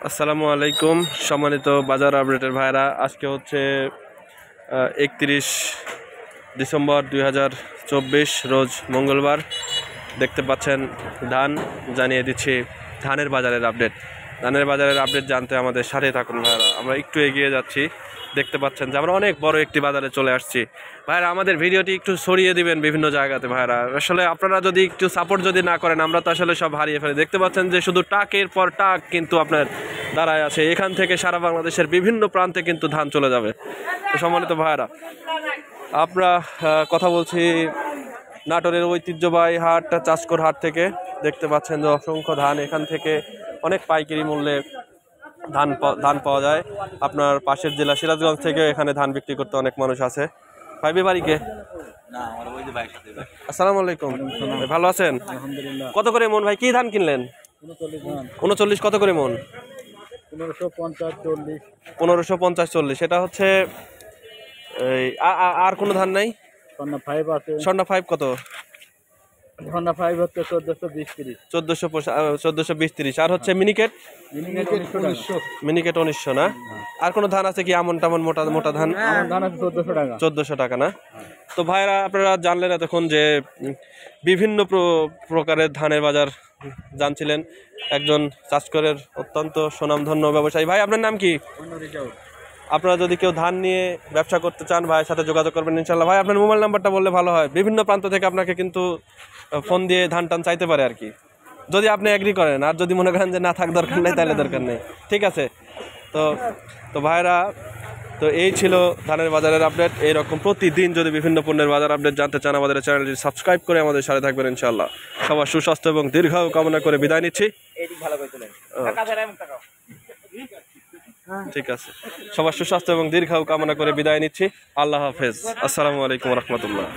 আসসালামু আলাইকুম সম্মানিত বাজার আপডেটের ভাইরা, আজকে হচ্ছে 31 ডিসেম্বর 2024 রোজ মঙ্গলবার। দেখতে পাচ্ছেন ধান, জানিয়ে দিচ্ছি ধানের বাজারের আপডেট জানতে আমাদের সাথে থাকুন ভাইরা। আমরা একটু এগিয়ে যাচ্ছি, দেখতে পাচ্ছেন যে আমরা অনেক বড় একটি বাজারে চলে আসছি ভাইরা। আমাদের ভিডিওটি একটু ছড়িয়ে দিবেন বিভিন্ন জায়গাতে ভাইরা। আসলে আপনারা যদি একটু সাপোর্ট যদি না করেন, আমরা তো আসলে সব হারিয়ে ফেলি। দেখতে পাচ্ছেন যে শুধু টাকের পর টাক কিন্তু আপনার দাঁড়ায় আছে। এখান থেকে সারা বাংলাদেশের বিভিন্ন প্রান্তে কিন্তু ধান চলে যাবে। তো সম্মানিত ভাইরা, আমরা কথা বলছি নাটোরের ঐতিহ্যবাহী হাট চাষকর হাট থেকে। দেখতে পাচ্ছেন যে অসংখ্য ধান এখান থেকে অনেক পাইকারি মূল্যে ধান পাওয়া যায়। আপনার পাশের জেলা সিরাজগঞ্জ থেকে এখানে ধান বিক্রি করতে অনেক মানুষ আছে। ভাই বাড়িকে আসসালামু আলাইকুম, ভালো আছেন? কত করে মন ভাই? কি ধান কিনলেন? 39। কত করে মন? 1550-40। সেটা হচ্ছে আর কোনো ধান নাই? স্বর্ণা 5 কত? স্বর্ণা 5 হচ্ছে 1420-30। আর হচ্ছে মিনিকেট 1900 না? আর কোনো ধান আছে কি আমন টামন মোটা মোটা ধান? 1400 টাকা না? তো ভাইরা, আপনারা জানলেন এতক্ষণ যে বিভিন্ন প্রকারের ধানের বাজার জানছিলেন একজন চাষকরের অত্যন্ত সুনামধন্য ব্যবসায়ী। ভাই, আপনার নাম কি? আপনারা যদি কেউ ধান নিয়ে ব্যবসা করতে চান, ভাইয়ের সাথে যোগাযোগ করবেন ইনশাল্লাহ। ভাই, আপনার মোবাইল নাম্বারটা বললে ভালো হয়। বিভিন্ন প্রান্ত থেকে আপনাকে কিন্তু ফোন দিয়ে ধান টান চাইতে পারে আর কি, যদি আপনি এগ্রি করেন। আর যদি মনে করেন যে না, থাক দরকার নেই, তাহলে দরকার নেই। ঠিক আছে? তো ভাইরা, তো এই ছিল ধানের বাজারের আপডেট। এইরকম প্রতিদিন যদি বিভিন্ন পণ্যের বাজার আপডেট জানতে চান, আমাদের চ্যানেলটি সাবস্ক্রাইব করে আমাদের সাথে থাকবেন ইনশাল্লাহ। সবার সুস্বাস্থ্য এবং দীর্ঘায়ু কামনা করে বিদায় নিচ্ছি। ঠিক আছে, সবার সুস্বাস্থ্য এবং দীর্ঘায়ু কামনা করে বিদায় নিচ্ছি। আল্লাহ হাফেজ। আসসালামু আলাইকুম রহমতুল্লাহ।